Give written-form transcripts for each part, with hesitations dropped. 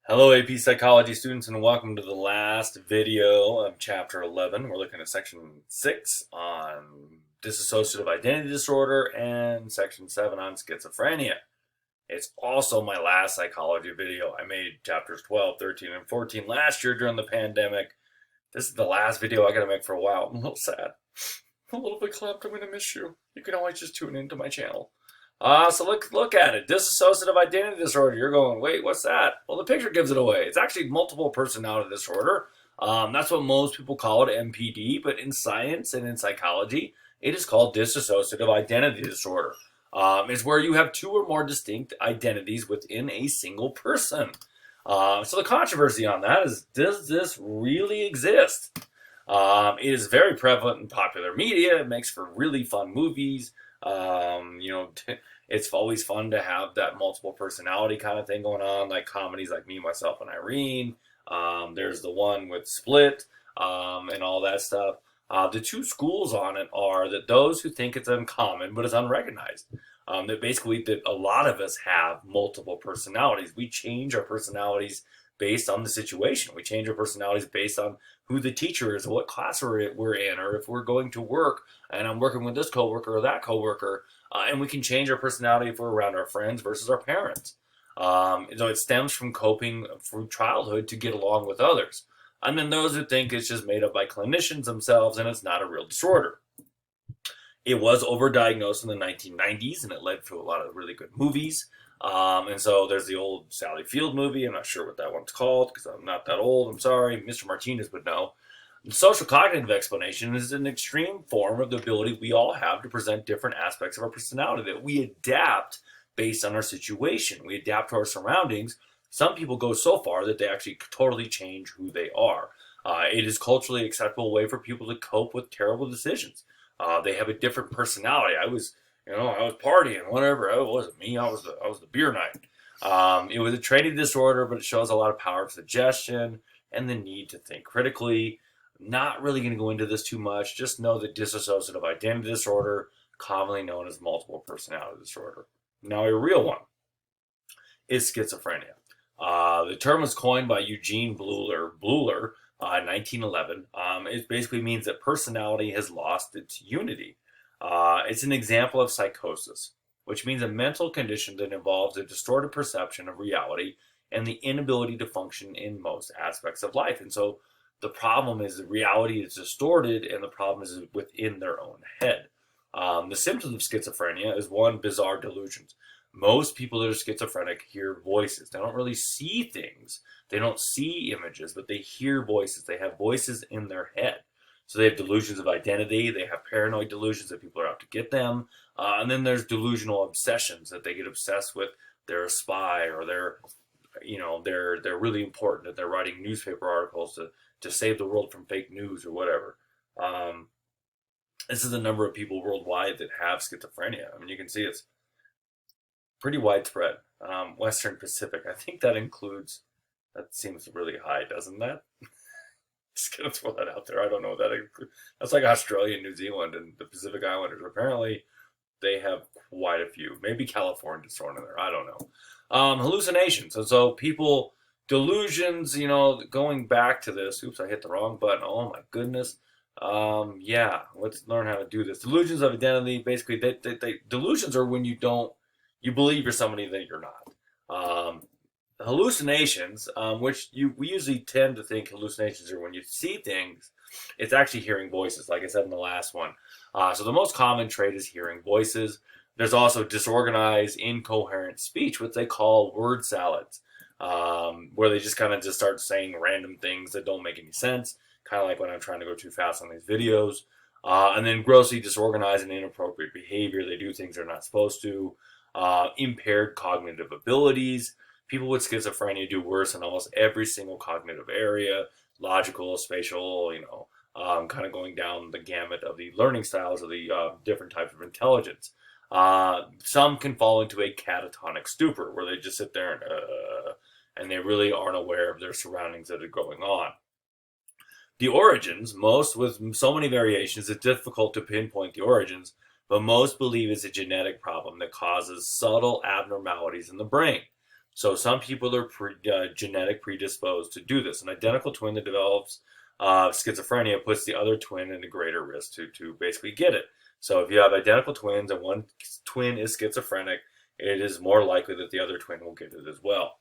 Hello, AP Psychology students, and welcome to the last video of Chapter 11. We're looking at Section 6 on dissociative identity disorder and Section 7 on schizophrenia. It's also my last psychology video. I made Chapters 12, 13, and 14 last year during the pandemic. This is the last video I gotta make for a while. I'm a little sad. I'm a little bit clapped. I'm gonna miss you. You can always just tune into my channel. So look at it. Dissociative identity disorder. You're going, wait, what's that? Well, the picture gives it away. It's actually multiple personality disorder. That's what most people call it, MPD. But in science and in psychology, it is called dissociative identity disorder. It's where you have two or more distinct identities within a single person. So the controversy on that is, does this really exist? It is very prevalent in popular media. It makes for really fun movies. It's always fun to have that multiple personality kind of thing going on, like comedies like Me, Myself, and Irene. There's the one with Split, and all that stuff. The two schools on it are that those who think it's uncommon but is unrecognized. That a lot of us have multiple personalities. We change our personalities based on the situation. We change our personalities based on who the teacher is, or what class we're in, or if we're going to work and I'm working with this coworker or that coworker. And we can change our personality if we're around our friends versus our parents. So it stems from coping through childhood to get along with others. And then those who think it's just made up by clinicians themselves and it's not a real disorder. It was overdiagnosed in the 1990s and it led to a lot of really good movies. And so there's the old Sally Field movie. I'm not sure what that one's called because I'm not that old. I'm sorry. Mr. Martinez would know. The social cognitive explanation is an extreme form of the ability we all have to present different aspects of our personality that we adapt based on our situation. We adapt to our surroundings. Some people go so far that they actually totally change who they are. It is culturally acceptable way for people to cope with terrible decisions. They have a different personality. I was partying, whatever. It wasn't me. I was the beer night. It was a trait disorder, but it shows a lot of power of suggestion and the need to think critically. Not really going to go into this too much. Just know that dissociative identity disorder, commonly known as multiple personality disorder. Now, a real one is schizophrenia. The term was coined by Eugene Bleuler in 1911. It basically means that personality has lost its unity. It's an example of psychosis, which means a mental condition that involves a distorted perception of reality and the inability to function in most aspects of life. And so the problem is that reality is distorted and the problem is within their own head. The symptoms of schizophrenia is one, bizarre delusions. Most people that are schizophrenic hear voices. They don't really see things. They don't see images, but they hear voices. They have voices in their head. So they have delusions of identity. They have paranoid delusions that people are out to get them. And then there's delusional obsessions that they get obsessed with. They're a spy, or they're really important, that they're writing newspaper articles to save the world from fake news or whatever. This is the number of people worldwide that have schizophrenia. I mean, you can see it's pretty widespread. Western Pacific, I think that seems really high, doesn't that? Just gonna throw that out there. I don't know what that includes. That's like Australia, New Zealand, and the Pacific Islanders. Apparently, they have quite a few. Maybe California's thrown in there. I don't know. Hallucinations. And so people, delusions, going back to this. Oops, I hit the wrong button. Oh my goodness. Let's learn how to do this. Delusions of identity. Basically, delusions are when you believe you're somebody that you're not. Hallucinations, we usually tend to think hallucinations are when you see things. It's actually hearing voices, like I said in the last one. So the most common trait is hearing voices. There's also disorganized, incoherent speech, what they call word salads, where they just kind of just start saying random things that don't make any sense, kind of like when I'm trying to go too fast on these videos. And then grossly disorganized and inappropriate behavior. They do things they're not supposed to. Impaired cognitive abilities. People with schizophrenia do worse in almost every single cognitive area, logical, spatial, kind of going down the gamut of the learning styles of the different types of intelligence. Some can fall into a catatonic stupor where they just sit there and they really aren't aware of their surroundings that are going on. The origins, most with so many variations, it's difficult to pinpoint the origins, but most believe it's a genetic problem that causes subtle abnormalities in the brain. So some people are genetic predisposed to do this. An identical twin that develops schizophrenia puts the other twin in a greater risk to basically get it. So if you have identical twins and one twin is schizophrenic, it is more likely that the other twin will get it as well.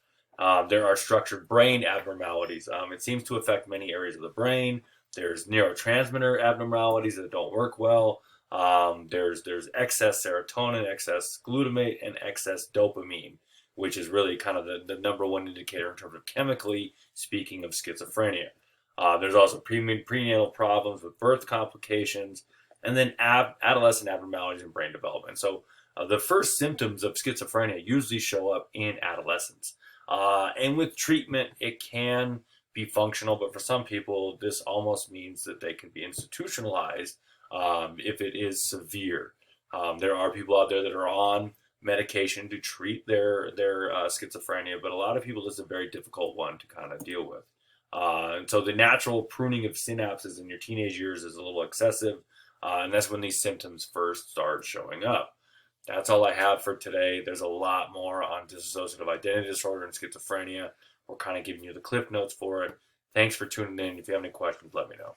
There are structured brain abnormalities. It seems to affect many areas of the brain. There's neurotransmitter abnormalities that don't work well. There's excess serotonin, excess glutamate, and excess dopamine, which is really kind of the number one indicator in terms of chemically speaking of schizophrenia. There's also prenatal problems with birth complications, and then adolescent abnormalities in brain development. So the first symptoms of schizophrenia usually show up in adolescence. And with treatment, it can be functional, but for some people, this almost means that they can be institutionalized if it is severe. There are people out there that are on medication to treat their schizophrenia, but a lot of people, this is a very difficult one to kind of deal with. And so the natural pruning of synapses in your teenage years is a little excessive, and that's when these symptoms first start showing up. That's all I have for today. There's a lot more on dissociative identity disorder and schizophrenia. We're kind of giving you the cliff notes for it. Thanks for tuning in. If you have any questions, let me know.